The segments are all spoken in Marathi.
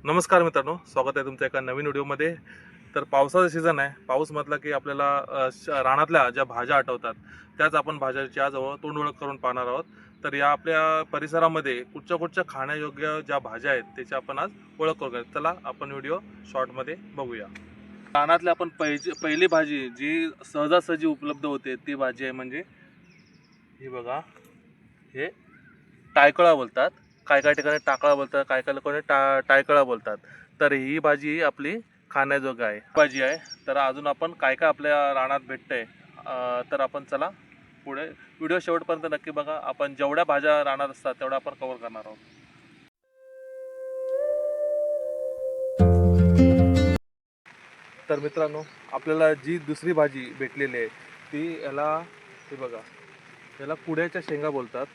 नमस्कार मित्रांनो, स्वागत आहे तुमचं एका नवीन व्हिडिओमध्ये. तर पावसाचा सीझन आहे. पाऊस म्हटलं की आपल्याला रानातल्या ज्या भाज्या आठवतात त्याच आपण भाज्याच्या जवळ तोंड ओळख करून पाहणार आहोत. तर या आपल्या परिसरामध्ये कुठच्या खाण्यायोग्य ज्या भाज्या आहेत त्याची आपण आज ओळख करूया. चला आपण व्हिडिओ शॉर्टमध्ये बघूया. रानातली आपण पहिली भाजी जी सहजासहजी उपलब्ध होते ती भाजी आहे म्हणजे ही बघा, हे टायकळा बोलतात. काय काय ठिकाणी टाकळा बोलतात, काय काय लोकांनी टायकळा बोलतात. तर ही भाजी आपली खाण्याजोगी आहे भाजी आहे. तर अजून आपण काय काय आपल्या रानात भेटतंय, तर आपण चला पुढे व्हिडिओ शेवटपर्यंत नक्की बघा. आपण जेवढ्या भाज्या रानात असतात तेवढ्या आपण कव्हर करणार आहोत. तर मित्रांनो, आपल्याला जी दुसरी भाजी भेटलेली आहे ती हे बघा, याला कुड्याच्या शेंगा बोलतात.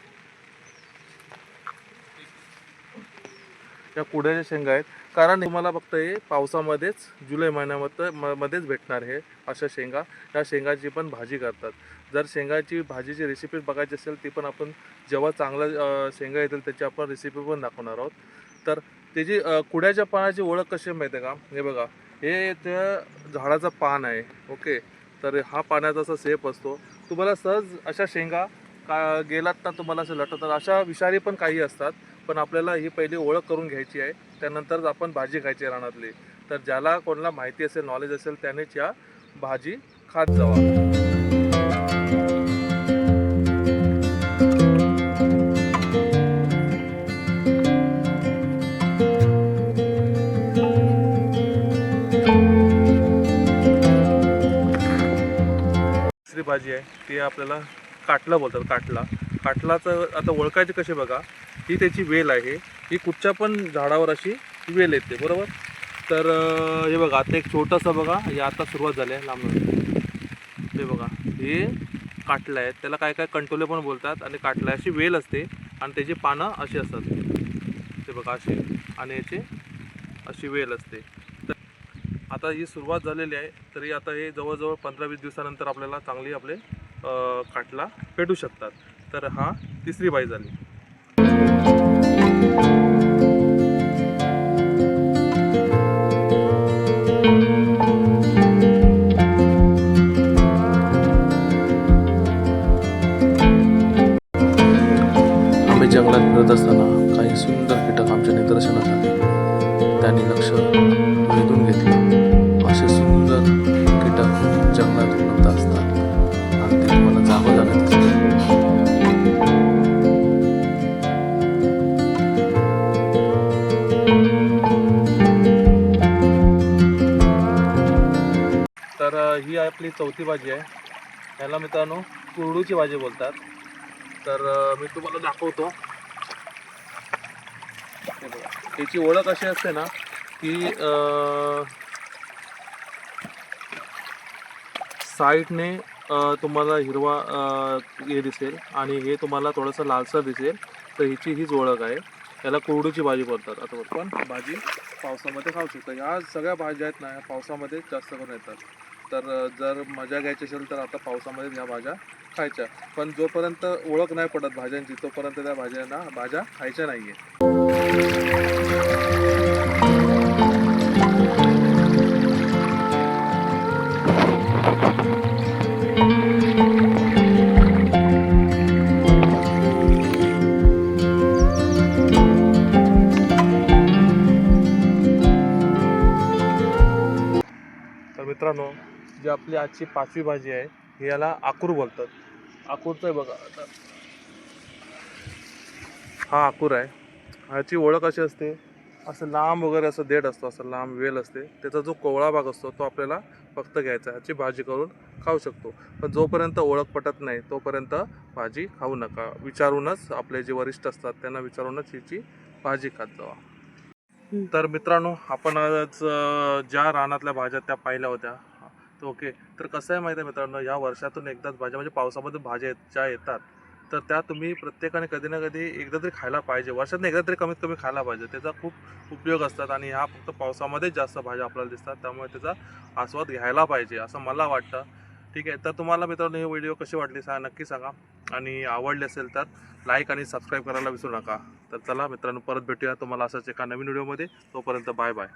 या कुड्याच्या शेंगा आहेत, कारण तुम्हाला फक्त हे पावसामध्येच जुलै महिन्यामध्येच भेटणार हे अशा शेंगा. या शेंगाची पण भाजी करतात. जर शेंगाची भाजीची रेसिपी बघायची असेल ती पण आपण जेव्हा चांगला शेंगा येतील त्याची आपण रेसिपी पण दाखवणार आहोत. तर त्याची कुड्याच्या पानाची ओळख कशी माहिती आहे का? हे बघा, हे त्या झाडाचं पान आहे. ओके, तर हा पाण्याचा असा सेप असतो. तुम्हाला सहज अशा शेंगा गेलात ना तुम्हाला असं लटवतात. अशा विषारी पण काही असतात, पण आपल्याला ही पहिली ओळख करून घ्यायची आहे, त्यानंतर आपण भाजी खायची रानातली. तर ज्याला कोणाला माहिती असेल, नॉलेज असेल त्यानेच या भाजी खात जावा. दुसरी भाजी आहे ती आपल्याला काटला बोलतात. काटलाचं आता ओळखायचे कसे बघा, ही त्याची वेल आहे. ही कुठच्या पण झाडावर अशी वेल येते, बरोबर. तर हे बघा, आता एक छोटंसं बघा, हे आता सुरुवात झाली आहे लांब. हे बघा, हे काटलं आहे. त्याला काय काय कंटोले पण बोलतात. आणि काटला अशी वेल असते आणि त्याची पानं अशी असतात. ते बघा अशी, आणि याची अशी वेल असते. तर आता ही सुरुवात झालेली आहे. तरी आता हे जवळजवळ 15-20 दिवसानंतर आपल्याला चांगली आपले काटला भेटू शकतात. तर हा तिसरी बाई झाली. आम्ही जंगलात फिरत असताना काही सुंदर कीटक आमच्या निदर्शनास आले. त्यांनी लक्ष वेधून घेतलं. असे सुंदर कीटक जंगलात उपलब्ध असतात आणि ते तुम्हाला जागोजागी दिसतात. तर ही आपली चौथी भाजी आहे. याला मित्रांनो कुरडूची भाजी बोलतात. तर मी तुम्हाला दाखवतो. हे बघा, त्याची ओळख अशी असते ना की साईडने तुम्हाला हिरवा हे दिसेल आणि हे तुम्हाला थोडंसं लालसर दिसेल. तर हिची हीच ओळख आहे. याला कुरडूची भाजी बोलतात. आता पण भाजी पावसामध्ये खाऊ शकतो. ह्या सगळ्या भाज्या आहेत ना, ह्या पावसामध्ये जास्त करून येतात. तर जर मजा घ्यायची असेल तर आता पावसामध्ये ह्या भाज्या खायच्या. पण जोपर्यंत ओळख नाही पडत भाज्यांची तोपर्यंत त्या भाज्या खायच्या नाही आहे. तर मित्रांनो, जी आपली आजची पाचवी भाजी आहे ही याला आकूर बोलतात. आकूरचं बघा आता, हा आकूर आहे. ह्याची ओळख अशी असते, असं लांब वगैरे असं देठ असतो, असं लांब वेल असते. त्याचा जो कोवळा भाग असतो तो आपल्याला फक्त घ्यायचा, ह्याची भाजी करून खाऊ शकतो. पण जोपर्यंत ओळख पटत नाही तोपर्यंत भाजी खाऊ नका. विचारूनच, आपले जे वरिष्ठ असतात त्यांना विचारूनच हिची भाजी खात जावा. तर मित्रांनो, आपण आज ज्या रानातल्या भाज्या त्या पाहिल्या होत्या. ओके, तर कसं आहे माहिती आहे मित्रांनो, या वर्षातून एकदाच भाज्या म्हणजे पावसामध्ये भाज्या ज्या येतात तर त्या तुम्ही प्रत्येकाने कधी ना कधी एकदा तरी खायला पाहिजे. वर्षातून एकदा तरी कमीत कमी खायला पाहिजे. त्याचा खूप उपयोग असतात आणि ह्या फक्त पावसामध्येच जास्त भाज्या आपल्याला दिसतात. त्यामुळे त्याचा आस्वाद घ्यायला पाहिजे असं मला वाटतं. ठीक आहे, तर तुम्हाला मित्रांनो हे व्हिडिओ कशी वाटली नक्की सांगा. आणि आवडले असेल तर लाईक आणि सबस्क्राईब करायला विसरू नका. तर चला मित्रांनो, परत भेटूया तुम्हाला असाच एका नवीन व्हिडिओमध्ये. तोपर्यंत बाय बाय.